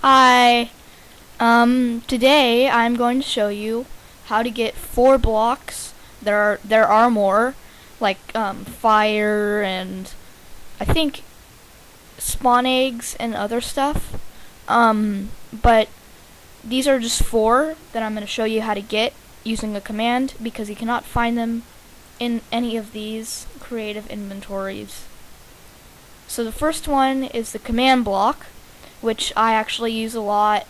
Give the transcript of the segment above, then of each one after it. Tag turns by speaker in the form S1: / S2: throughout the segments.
S1: Hi. Today I'm going to show you how to get 4 blocks. There are more, like fire and I think spawn eggs and other stuff. But these are just 4 that I'm going to show you how to get using a command because you cannot find them in any of these creative inventories. So the first one is the command block, which I actually use a lot.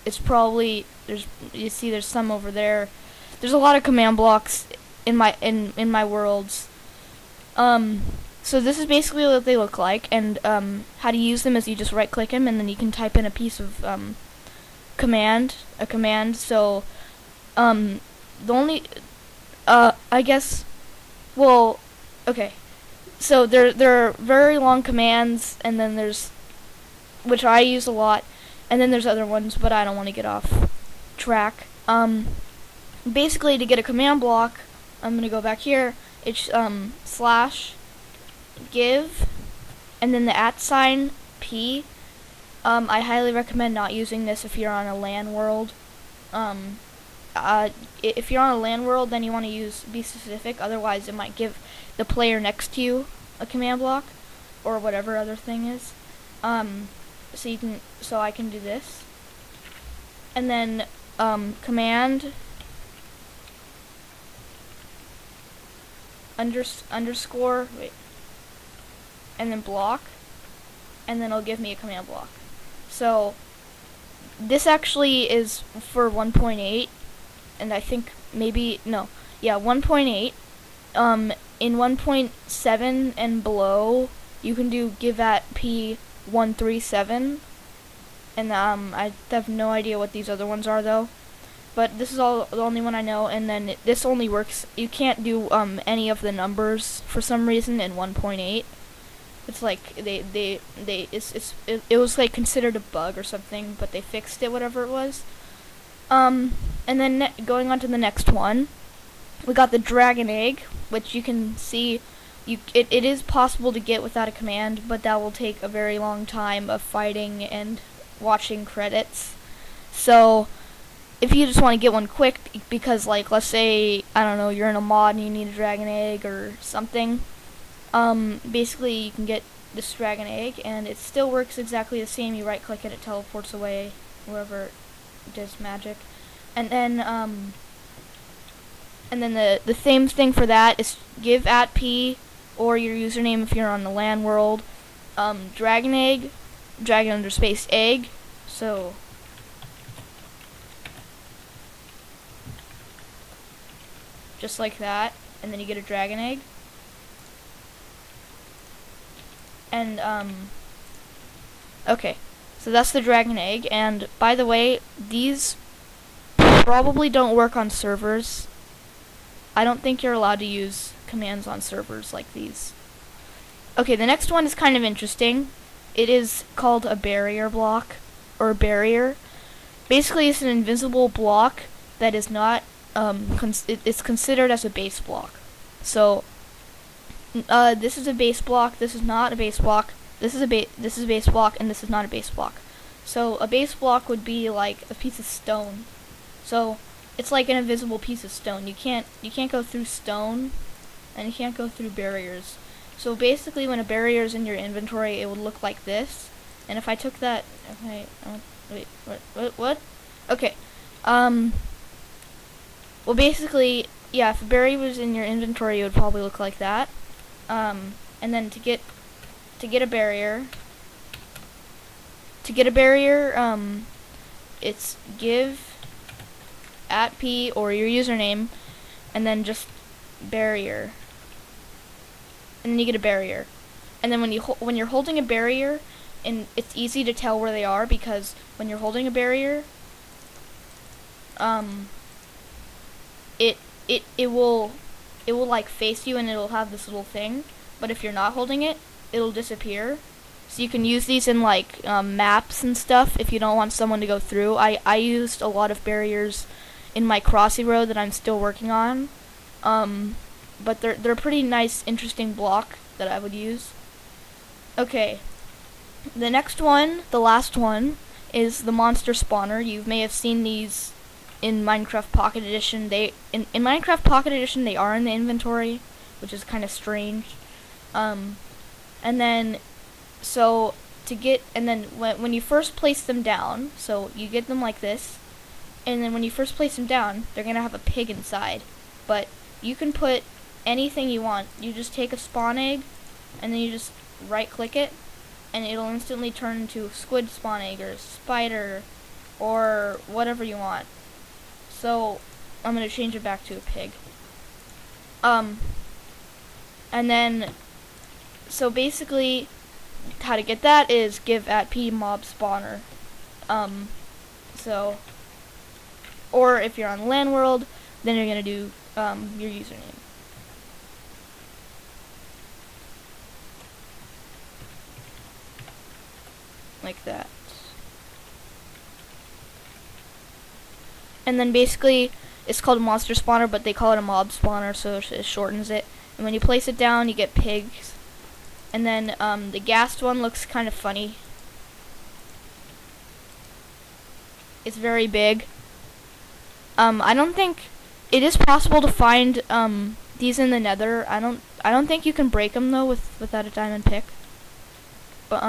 S1: It's probably there's some over there. There's a lot of command blocks in my worlds. So this is basically what they look like, and how to use them is you just right click them and then you can type in a piece of command. So the only I guess well okay. So there are very long commands, and then there's, which I use a lot, and then there's other ones, but I don't want to get off track. Basically, to get a command block, I'm gonna go back here. It's slash give, and then the @ p. I highly recommend not using this if you're on a LAN world. If you're on a LAN world, then you want to be specific. Otherwise, it might give the player next to you a command block or whatever other thing is. So I can do this, and then command underscore and then block, and then it'll give me a command block. So this actually is for 1.8, and I think maybe 1.8. In 1.7 and below, you can do give @ p137, and I have no idea what these other ones are though. But this is the only one I know, and then this only works. You can't do any of the numbers for some reason in 1.8. It's like it was like considered a bug or something, but they fixed it, whatever it was. And then going on to the next one, we got the dragon egg, which you can see. It is possible to get without a command, but that will take a very long time of fighting and watching credits. So if you just want to get one quick, because like let's say, I don't know, you're in a mod and you need a dragon egg or something, basically you can get this dragon egg, and it still works exactly the same. You right click it, it teleports away wherever it does magic. And then the same thing for that is give @ p or your username if you're on the LAN world. Dragon egg, dragon underspace egg. So just like that, and then you get a dragon egg. And okay, so that's the dragon egg. And by the way, these probably don't work on servers. I don't think you're allowed to use commands on servers like these. Okay, the next one is kind of interesting. It is called a barrier block, or barrier. Basically, it's an invisible block that is not, it's considered as a base block. So, this is a base block, this is not a base block, this is a base block, and this is not a base block. So, a base block would be like a piece of stone. So, it's like an invisible piece of stone. You can't go through stone, and you can't go through barriers. So basically, when a barrier is in your inventory, it would look like this. And if I took that, wait, what? Okay. Well, basically, yeah, if a barrier was in your inventory, it would probably look like that. And then to get a barrier, it's give @ p or your username, and then just barrier, and then you get a barrier. And then when you're holding a barrier, and it's easy to tell where they are, because when you're holding a barrier, it will like face you, and it'll have this little thing. But if you're not holding it, it'll disappear. So you can use these in like maps and stuff if you don't want someone to go through. I used a lot of barriers in my Crossy Road that I'm still working on. But they're a pretty nice, interesting block that I would use. Okay, the next one, the last one, is the monster spawner. You may have seen these in Minecraft Pocket Edition. In Minecraft Pocket Edition they are in the inventory, which is kind of strange. And then when you first place them down, so you get them like this, and then when you first place them down, they're gonna have a pig inside. But you can put anything you want. You just take a spawn egg, and then you just right click it, and it'll instantly turn into a squid spawn egg or a spider or whatever you want. So I'm gonna change it back to a pig. And then so basically how to get that is give @pmobspawner. Or if you're on LAN World, then you're gonna do your username. Like that. And then basically it's called a monster spawner, but they call it a mob spawner, so it shortens it. And when you place it down, you get pigs. And then the ghast one looks kind of funny. It's very big. I don't think it is possible to find these in the Nether. I don't think you can break them though without a diamond pick. But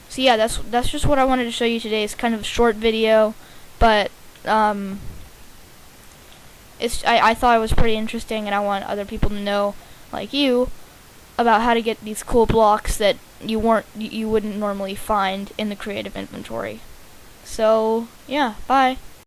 S1: so yeah, that's just what I wanted to show you today. It's kind of a short video, but I thought it was pretty interesting, and I want other people to know, like you, about how to get these cool blocks that you wouldn't normally find in the creative inventory. So yeah, bye.